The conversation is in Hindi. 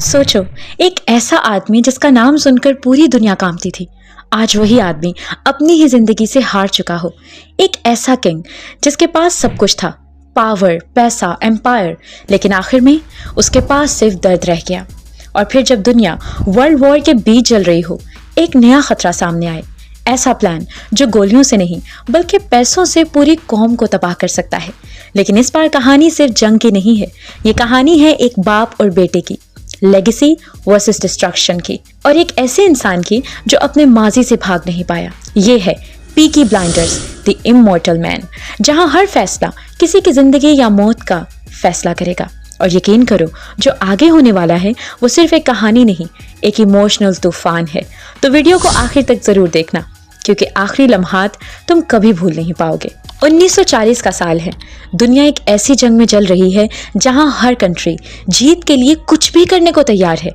सोचो, एक ऐसा आदमी जिसका नाम सुनकर पूरी दुनिया कांपती थी, आज वही आदमी अपनी ही जिंदगी से हार चुका हो। एक ऐसा किंग जिसके पास सब कुछ था, पावर, पैसा, एम्पायर, लेकिन आखिर में उसके पास सिर्फ दर्द रह गया। और फिर जब दुनिया वर्ल्ड वॉर के बीच जल रही हो, एक नया खतरा सामने आए, ऐसा प्लान जो गोलियों से नहीं बल्कि पैसों से पूरी कौम को तबाह कर सकता है। लेकिन इस बार कहानी सिर्फ जंग की नहीं है, ये कहानी है एक बाप और बेटे की, लेगेसी वर्सेस डिस्ट्रक्शन की, और एक ऐसे इंसान की जो अपने माजी से भाग नहीं पाया। ये है Peaky blinders, the immortal man, जहां हर फैसला किसी की जिंदगी या मौत का फैसला करेगा। और यकीन करो, जो आगे होने वाला है वो सिर्फ एक कहानी नहीं, एक इमोशनल तूफान है। तो वीडियो को आखिर तक जरूर देखना, क्योंकि आखिरी लम्हात तुम कभी भूल नहीं पाओगे। 1940 का साल है। दुनिया एक ऐसी जंग में जल रही है जहां हर कंट्री जीत के लिए कुछ भी करने को तैयार है।